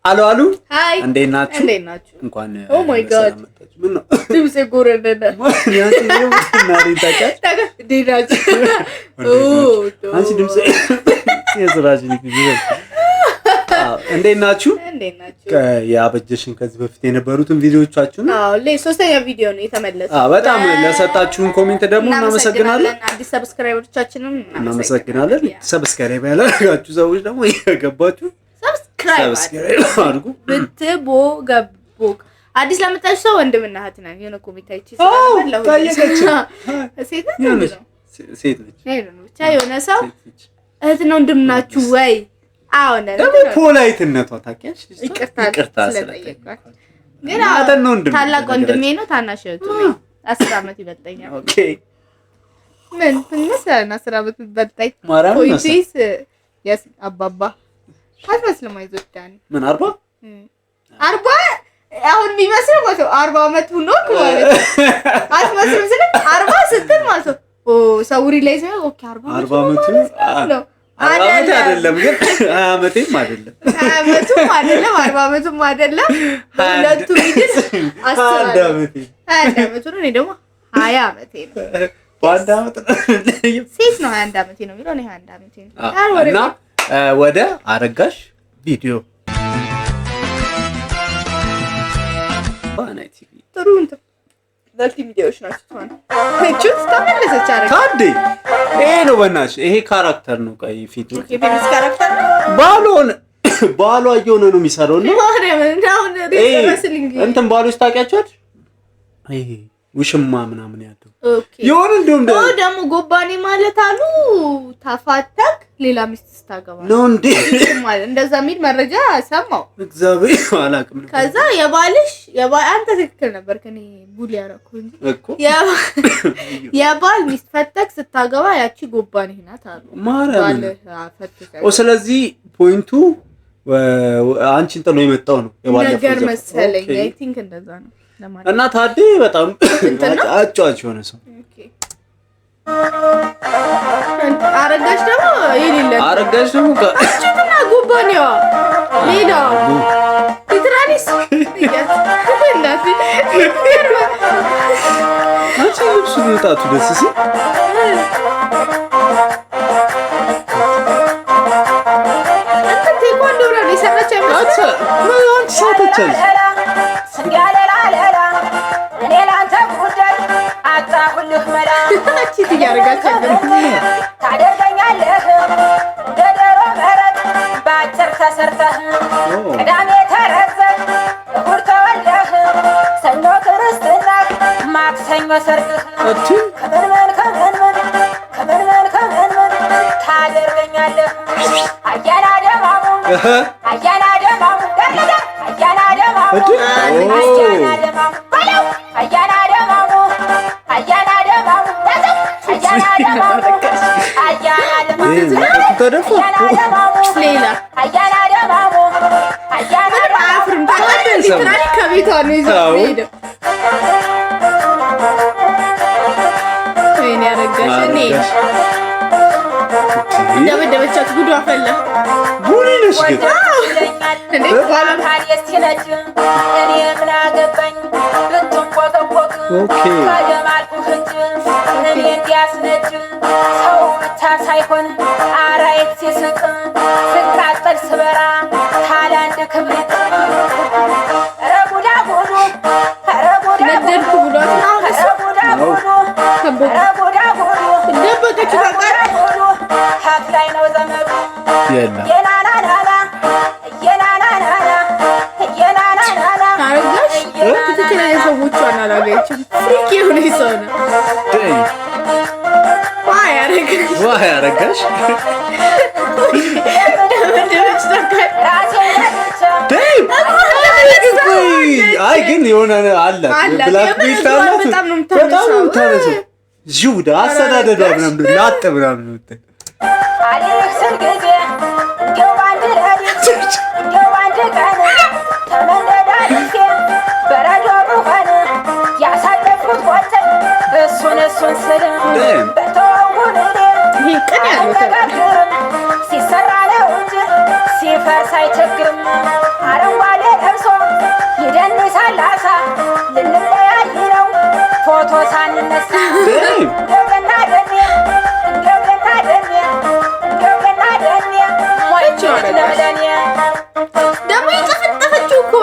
አሎ አሉ ሃይ እንዴት ናችሁ? እንኳን ኦ ማይ ጋድ ምን ነው ድምጼ ጎረደደ ያንቺ ነው ታውቂያለሽ? ዲዳች አንቺ ድምጼ የዝራጅ ልጅ እንዴት ናችሁ? ያበጀሽን ከዚህ በፊት የነበሩትን ቪዲዮዎቻችሁን ሶስተኛ ቪዲዮ ነው የተመለሰው። በጣም ለሰጣችሁን ኮሜንት ደግሞ እናመሰግናለን። አዲስ ሰብስክራይበሮቻችንን እናመሰግናለን። ሰብስክራይብ ያላደረጋችሁ ሰዎች ደግሞ እየገባችሁ ሰብስክራይብ አድርጉ። ብትቦገቦግ አዲስ ለመጣችሁ ሰው ወንድምና እህት ነን። የሆነ ኮሜንት አይቼ ስለነበረው ሴት ልጅ ብቻ የሆነ ሰው እህት ነው ወንድም ናችሁ ወይ? አዎ ነው ፖላይትነቷ ታውቂያለሽ? ይቅርታ ስለጠየቅኳት ግን ታላቅ ወንድሜ ነው። ታናሽ እህቱ ነው። 10 አመት ይበልጠኛል። ኦኬ ምን ትንሳና 10 አመት ይበልጠኝ ወይስ ያስ አባባ አትመስልም? አይዞዳን ምን 40 አሁን የሚመስለው ማለት 40 አመት ነው ማለት አትመስልም ስለ 40 ስትል ማለት ሰውሪ ላይ ነው። ኦኬ 40 አመት ነው አይደለም ግን 20 አመቴም አይደለም 40 አመቱም አይደለም። ሁለቱ ቢድስ 10 አመቴ ነው። እኔ ደግሞ 20 አመቴ ነው። በአንድ አመት ሴት ነው 21 አመቴ ነው የሚለው። እኔ 21 አመቴ ነው። እና ወደ አረጋሽ ቪዲዮ ባናይቲ ጥሩ እንት መልቲ ሚዲያዎች ናቸው። እቹት ተመለሰች አረጋ ታዲ ይሄ ነው በእናትሽ ይሄ ካራክተር ነው። ቀይ ፊቱ የቤቢስ ካራክተር ነው። ባሏ እየሆነ ነው የሚሰራው ነው እንትን ባሎች ታውቂያቸዋል? ይሄ ውሽማ ምናምን ያለው የሆነ እንደውም ደግሞ ጎባኔ ማለት አሉ ተፋታክ ሌላ ሚስት ስታገባ ነው እንዴ ማለት እንደዛ የሚል መረጃ ሰማው። እግዚአብሔር አላውቅም። ከዛ አንተ ትክክል ነበር ከኔ ቡል ያረኩ እንጂ እኮ የባል ሚስት ፈተክ ስታገባ ያቺ ጎባኔ ናት አሉ ማርያም። ስለዚህ ፖይንቱ አንቺን ጥሎ የመጣው ነው የባለፈው ነገር መሰለኝ። አይ ቲንክ እንደዛ ነው። እና ታዲ በጣም አጫዋች ሆነ ሰው። ኦኬ አረጋሽ ደግሞ ከጭትና ጎባኔዋ ሌላ ሊትራሊስ እናት አንቺ ልብሱ ወጣቱ ደስ ሲል አንተ ቴኳንዶ ነው የሰራች አይመስልም? አንቺ ሳተቻለሽ ታደርገኛለህ ደደሮ መረት ባጭር ተሰርተህ ቅዳሜ ተረዘህ እሑድ ተወልደህ ሰኞ ክርስትና ማክሰኞ ሰርግህ ከመንመን ታደርገኛለህ አያና ደማሙ እንደበደበቻት ጉዷ ፈላ ቡኒ ነሽ ግን እንዴ ባላም የስቲነች እኔ ምን አገባኝ ልትንቆጠቆጥ ካደማልኩህ እንጂ እኔ እንዲያስነች ሰው ብቻ ሳይሆን አራይት ሲስቅ ስቃጠል ስበራ ታላንድ ክብሪት ረጉዳ ጉዱ ነደድኩ ብሏት ደበቀች ሀቅ ላይ ነው ዘመዱ አረጋሽ ትክክለኛ ሰዎቿን አላገኘችም። ፍሪክ የሆነ ሰው ነው። ዋይ አረጋሽ አይ ግን የሆነ አለ ብላክ ቢት አላት በጣም ታነሰው ጁዳ አሰዳደዷ ምናምን ላጥ ምናምን ነው አለክሰን ጊዜ እንደው ባንድ ቀን ተመንደዳልፌ በረዶ ብሆን ያሳለፍኩት ወተን እሱን ስል በተወውን ይሄ ቀን ያለው ሲሰራ ነው እንጂ ሲፈርስ አይቸግርም። አረንጓዴ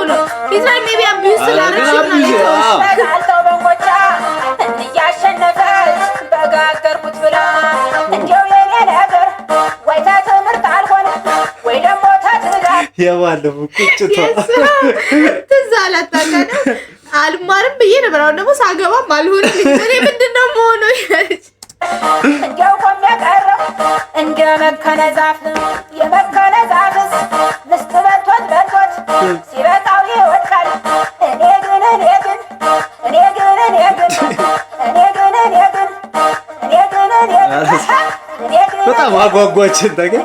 ነው ኢዝራኤል ሜቢ አቢዩዝ ስላደረግሽ ነው በጋልተው በንጎቻ እያሸነፈች በጋገርኩት ብላ እንዲያው የኔ ነገር ወይ ትምህርት አልሆነ ወይ ደግሞ ትዳር የባለፈው ቁጭቷ ትዝ አላት አልማርም ብዬ ነበር። አሁን ደግሞ ሳገባም አልሆንልኝ እኔ ምንድነው የምሆነው ያለች እንዲያው ቆሜ ቀረሁ እንደ መከነ ዛፍ የመከነ ዛፍስ ምስጥ በልቶት ሲበቃው ይወድቃል። እኔ ግን በጣም አጓጓችን ነገር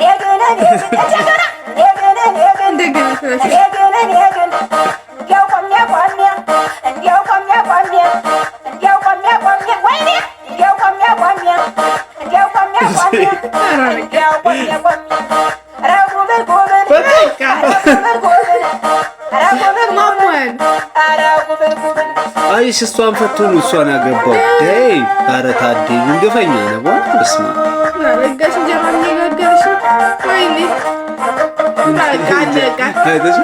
አይሽ እሷን ፈቱን እሷን ያገባው ዴይ ኧረ ታዴ እንግፈኛ ነው በስማ ረጋሽ ጀማኝ ነገርሽ ወይኔ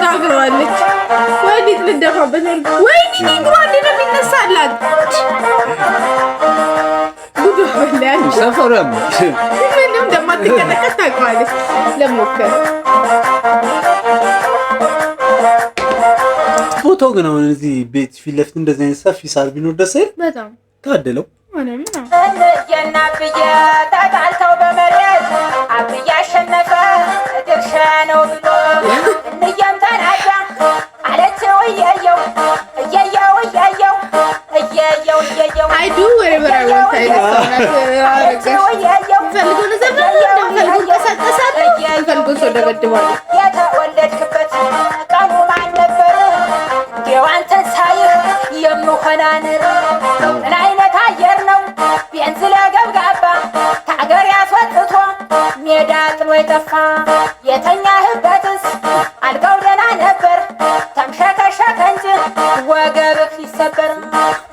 ታግሯለች ወዲት ልደፋበት ነው ወይኔ ንግሯ እንደምን ይነሳላት ጉዱ ወላሂ ሰፈራም ምንም እንደማትከነከት ታውቃለች ለሞከር ፎቶ ግን አሁን እዚህ ቤት ፊት ለፊት እንደዚህ አይነት ሰፊ ሳር ቢኖር ደስ አይል በጣም ታደለው ምንም ነው የናብዬ ተጣልተው በመሬት አብዬ አሸነፈ ድርሻ ነው ብሎ እንየም ተናዳ አለች እየየው I do wherever I want ፈልጎን ሰው ደበድባለሁ የተወለድክበት ቀኑ ማን ነበር እንዲያው አንተን ሳይህ የምሆናንር ምን አይነት አየር ነው ቢያንስ ለገብጋባ ከአገር ያስወጥቶ ሜዳ ጥሎ የጠፋ የተኛህበትስ አልጋው ደህና ነበር ተምሸከሸከ እንጂ ወገብህ ሲሰበር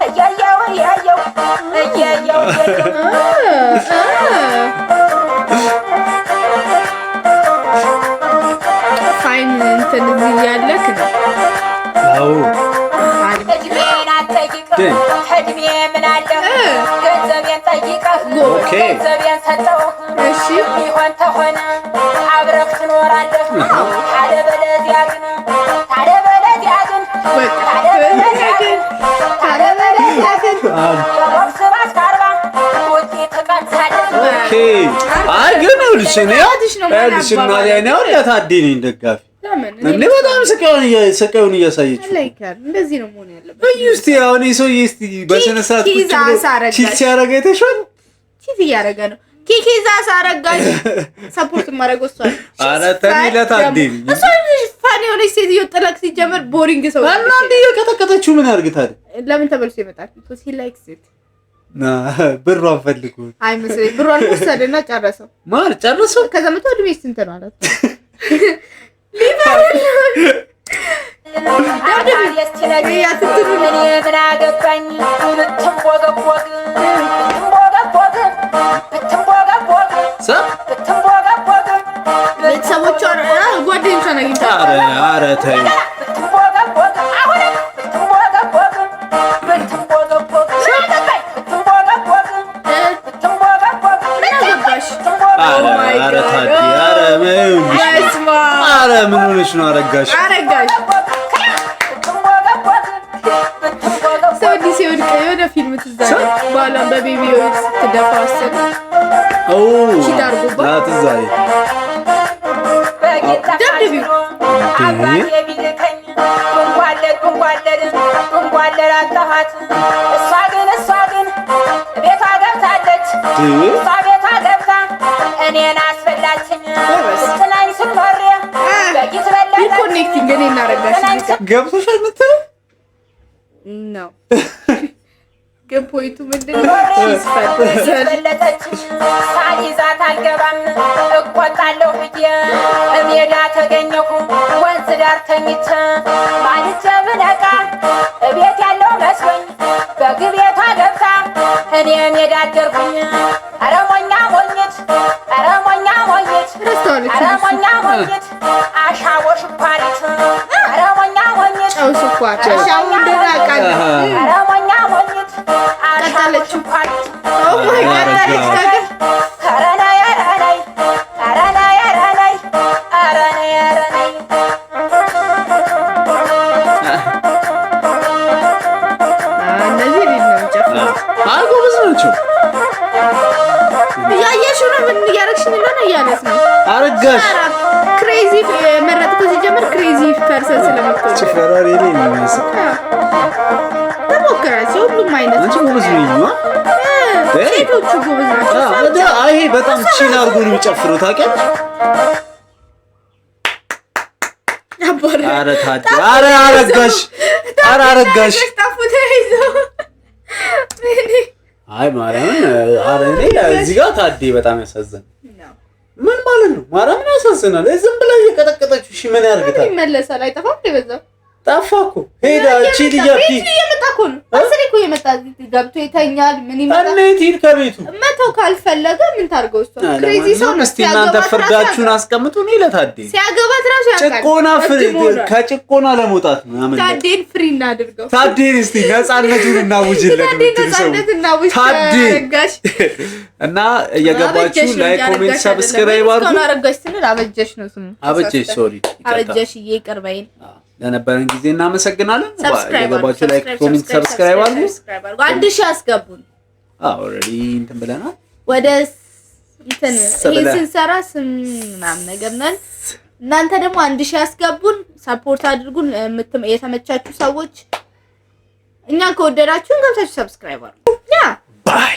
እያየው ፋይን እንትን እዚህ ያለክ ነው አዎ እድሜን አትጠይቅህ እድሜ ምን አለህ ገንዘቤን ጠይቀህ ገንዘቤን ሰጠሁህ እሺ ቢሆን ተሆነ አብረህ ትኖራለህ ካለበለዚያ ግን በቦክስ ካርባ ውጤት ትቀንሳለህ ኦኬ አይ ግን ልጅ ነው ለታዴ ነኝ ደጋፊ እኔ በጣም ስቃዩን እያሳየችው እንደዚህ ነው መሆን ያለበት እስቲ አሁን ሰውዬ እስቲ በስነ ስርዓት ቁጭ ብሎ ቺት ሲያረጋ አይተሽዋል ቺት እያረጋ ነው ኪኪዛ ሳረጋሽ ሰፖርት ማድረግ ወስቷል አረ ተኒ ለታዴ እሷ ፋኒ ሆነች ሴትዮ ጥላክ ሲጀመር ቦሪንግ ሰው እናንተ የከተከተችው ምን አርግታል ለምን ተበልሶ ይመጣል because he likes it ብሯን ፈልጉ አይ መስለኝ ብሯን ወሰደና ጨረሰው ማር ጨረሰው ከዛ መቶ እድሜ ስንት ነው አላት ቤተሰቦቿ ጓደኞቿን አግኝታ ኧረ ተይ ኧረ ታዲ ኧረ ምን ሆነሽ ነው አረጋሽ ሰው እንዲህ ሲወድቅ የሆነ ፊልም ትዝ አለኝ ባሏን በቤቢ ኦይል ስትደፋ ወሰደ ቺት አድርጎባት ትዝ አለኝ ደብድቢው ጉንጓለር አጣኋት እሷ ግን ቤቷ ገብታለች እሷ ቤቷ ገብታ እኔን አስፈላችኝ ስትናኝ ስኖር በጊት በለጠች ሪኮኔክቲንግ እኔ እናረጋሽ ገብቶሻል ምትለው ነው ግን ፖይንቱ ምንድነው በለጠችኝ ሳይዛት አልገባም እቆጣለሁ ብዬ እሜዳ ተገኘሁ ወንዝ ዳር ተኝቼ ማልቼ ብነቃ እቤት ያለው መስሎኝ በግቤቷ ገብታ እኔ ሜዳ አደርኩኝ ኧረ ሞኛ ሞኝት አሻቦ ሽኳሪት ኧረ ሞኛ ሞኝት አልኳት። ሻው እንደራቃለ ኧረ ሞኛ ሞኝት ቀጠለች። ኦ ማይ ጋድ ኧረ ነይ ኧረ ነይ ኧረ ነይ ኧረ ነይ ኧረ ነይ ኧረ ነይ እነዚህ ነው ጨፍሩ ጎበዝ ናቸው። እያየሽው ነው። ምን እያደረግሽ እንደሆነ እያለች ነው። አረጋሽ ክሬዚ መረጥኩ። ሲጀምር ክሬዚ ፐርሰን ስለምትሆን ጭፈራሪ ላይ ነው የሚመስል። ተሞክራቸው ሁሉም አይነት አንቺ ጎበዝ ነኝ። ሴቶቹ ጎበዝ ናቸው። ይሄ በጣም ቺል አድርጎ ነው የሚጨፍሩት። ታውቂያለሽ? ኧረ ታዲ ኧረ አረጋሽ ኧረ አረጋሽ አይ ማርያምን ኧረ እኔ እዚህ ጋር ታዲ በጣም ያሳዝናል። ምን ማለት ነው? ማርያምን ያሳዝናል። ዝም ብላ እየቀጠቀጠችው እሺ ምን ያርግታል? ይመለሳል። አይጠፋም። ይበዛው ጠፋ እኮ ሄዳ እቺ ልጅ እየመጣ እኮ ነው። አስሬ እኮ እየመጣ ገብቶ ይተኛል። ምን ይመጣል? እንዴት ሂድ ከቤቱ መተው ካልፈለገ ምን ታርገው? እሷ ክሬዚ ሰው ነው። እስቲ እናንተ ፍርዳችሁን አስቀምጡ። እኔ ለታዲ ሲያገባት ራሱ ያውቃል። ጭቆና ከጭቆና ለመውጣት ነው ያመጣው። ታዲን ፍሪ እናድርገው። ታዲን እስቲ ነፃነቱን እናውጅለት። ታዲ እና እየገባችሁ ላይክ፣ ኮሜንት፣ ሰብስክራይብ አድርጉ። አረጋሽ ስንል አበጀሽ ነው ስሙ። አበጀሽ ሶሪ አበጀሽ ይቅር በይን። ለነበረን ጊዜ እናመሰግናለን። የገባችሁ ላይክ፣ ኮሜንት፣ ሰብስክራይብ አድርጉ። 1000 አስገቡን። ኦልሬዲ እንትን ብለናል። ወደ እንትን ይሄን ስንሰራ ምናምን ነገር ነን። እናንተ ደግሞ 1000 አስገቡን፣ ሰፖርት አድርጉን። የተመቻችሁ ሰዎች እኛ ከወደዳችሁን ገብታችሁ ሰብስክራይብ አድርጉ። ያ ባይ